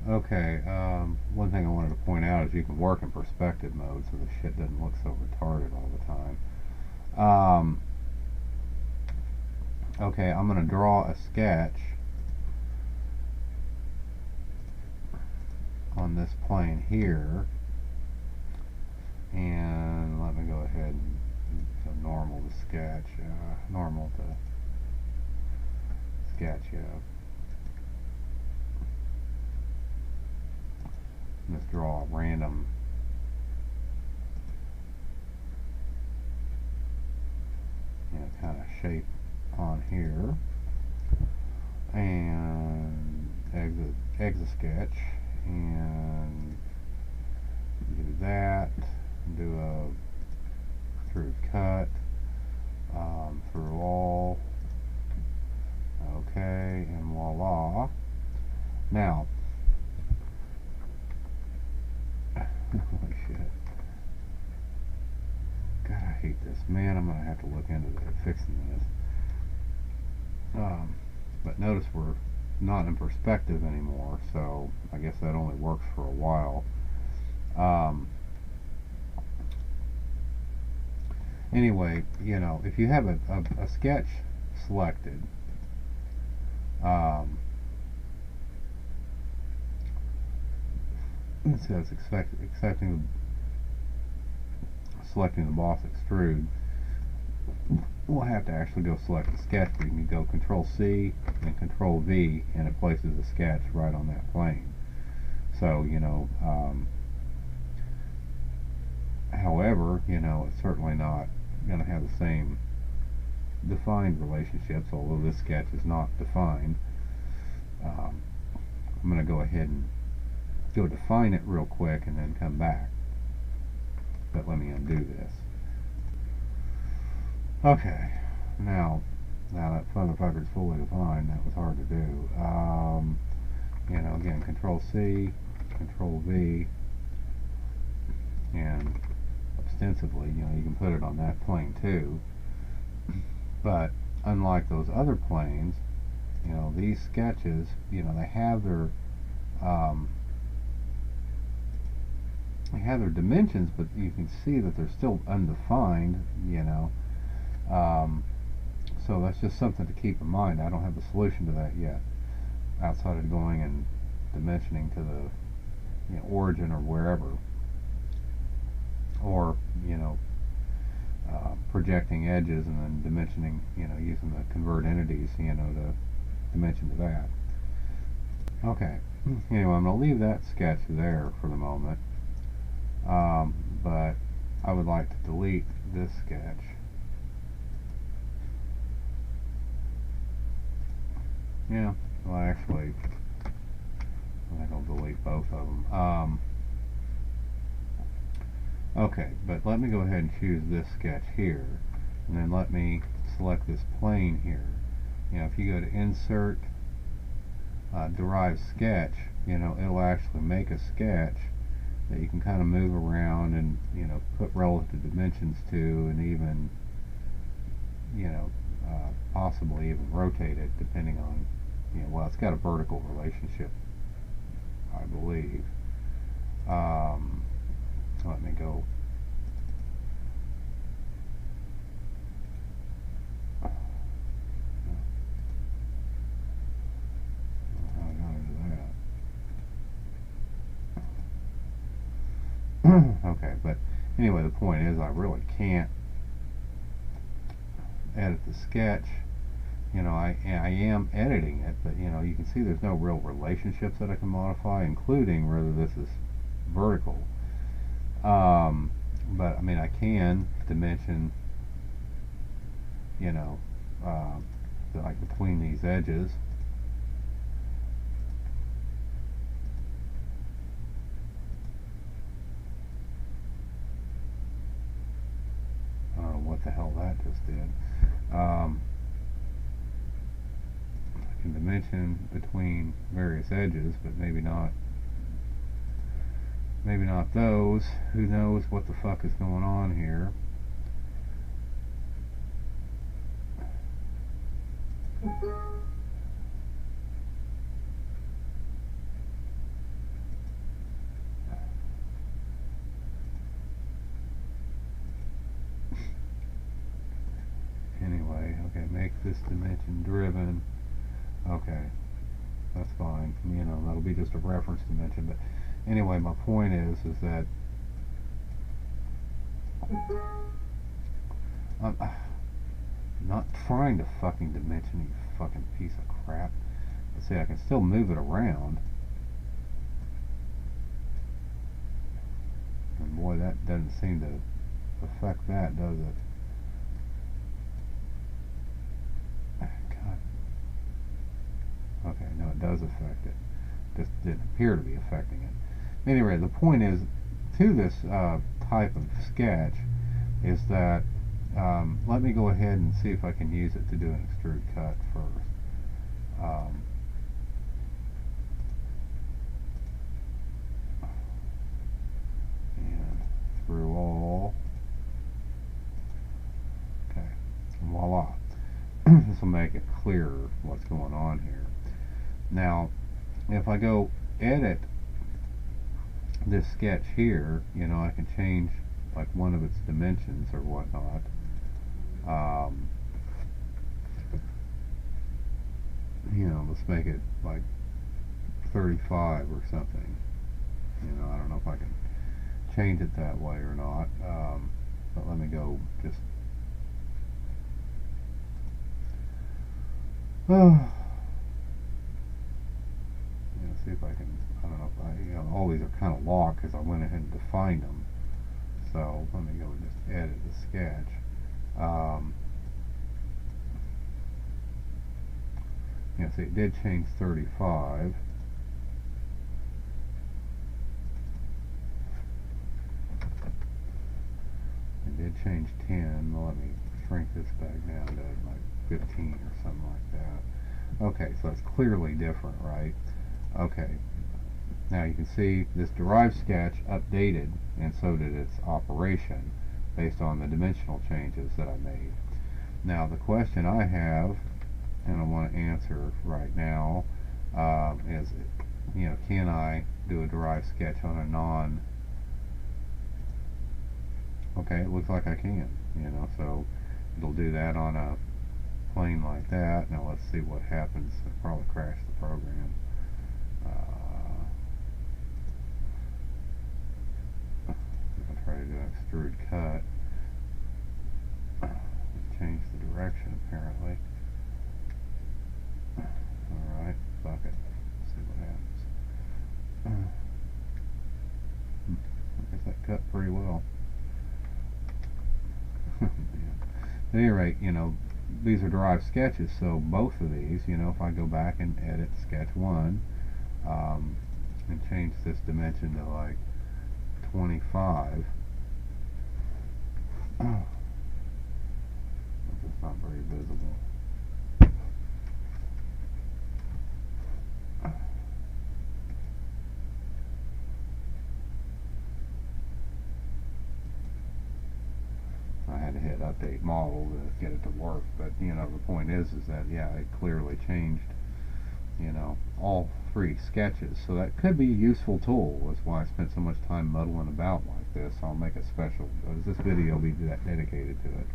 Okay, one thing I wanted to point out is you can work in perspective mode so the shit doesn't look so retarded all the time. Okay, I'm going to draw a sketch on this plane here, and let me go ahead and normal to sketch, normal to sketch, Let's draw a random kind of shape on here, and exit sketch, and do that, do a extrude cut through all, okay, and voila. Now, holy shit, God, I hate this, man. I'm gonna have to look into fixing this. But notice we're not in perspective anymore, so I guess that only works for a while. Anyway, if you have a sketch selected, it says selecting the boss extrude, we'll have to actually go select the sketch, but you can go Control C and Control V, and it places the sketch right on that plane. So, however, it's certainly not going to have the same defined relationships, although this sketch is not defined. I'm going to go ahead and go define it real quick and then come back. But let me undo this. Okay, now that motherfucker's fully defined. That was hard to do. Again, Control C, Control V, and ostensibly, you can put it on that plane too. But unlike those other planes, these sketches, they have their dimensions, but you can see that they're still undefined, so that's just something to keep in mind. I don't have the solution to that yet, outside of going and dimensioning to the origin or wherever, or projecting edges and then dimensioning, using the convert entities, to dimension to that. Okay, anyway, I'm going to leave that sketch there for the moment, but I would like to delete this sketch. Yeah, well, actually, I think I'll delete both of them. Okay, but let me go ahead and choose this sketch here, and then let me select this plane here. If you go to Insert, Derive Sketch, it'll actually make a sketch that you can kind of move around and, put relative dimensions to, and even, possibly even rotate it depending on, well, it's got a vertical relationship, I believe. Let me go. Okay, but anyway, the point is I really can't edit the sketch. I am editing it, but you can see there's no real relationships that I can modify, including whether this is vertical. But I mean, I can dimension, like between these edges. I don't know what the hell that just did. I can dimension between various edges, but maybe not those. Who knows what the fuck is going on here? this dimension driven. Okay, that's fine. You know, that'll be just a reference dimension. But anyway, my point is that I'm not trying to fucking dimension, you fucking piece of crap. Let's see, I can still move it around. And boy, that doesn't seem to affect that, does it? God. Okay, no, it does affect it. Just didn't appear to be affecting it. Anyway, the point is, to this type of sketch, is that let me go ahead and see if I can use it to do an extrude cut first. And through all. Okay, and voila. This will make it clearer what's going on here. Now, if I go edit this sketch here, you know, I can change like one of its dimensions or whatnot. You know, let's make it like 35 or something. You know, I don't know if I can change it that way or not. But let me go just see if I can, I don't know if I, you know, all these are kind of locked because I went ahead and defined them. So let me go and just edit the sketch. You know, see, it did change 35. It did change 10. Well, let me shrink this back down to like 15 or something like that. Okay, so it's clearly different, right? Okay, now you can see this derived sketch updated, and so did its operation based on the dimensional changes that I made. Now the question I have, and I want to answer right now, is, you know, can I do a derived sketch on a non? Okay, it looks like I can, you know, so it'll do that on a plane like that. Now let's see what happens. It'll probably crash the program. I'll try to do an extrude cut. Change the direction apparently. Alright, fuck it. Let's see what happens. I guess that cut pretty well. At any rate, you know, these are derived sketches, so both of these, you know, if I go back and edit sketch 1 and change this dimension to like 25, it's not very visible. I had to hit update model to get it to work, but you know, the point is that yeah, it clearly changed, you know, all 3 sketches. So that could be a useful tool. That's why I spent so much time muddling about like this. I'll make a special, this video will be dedicated to it.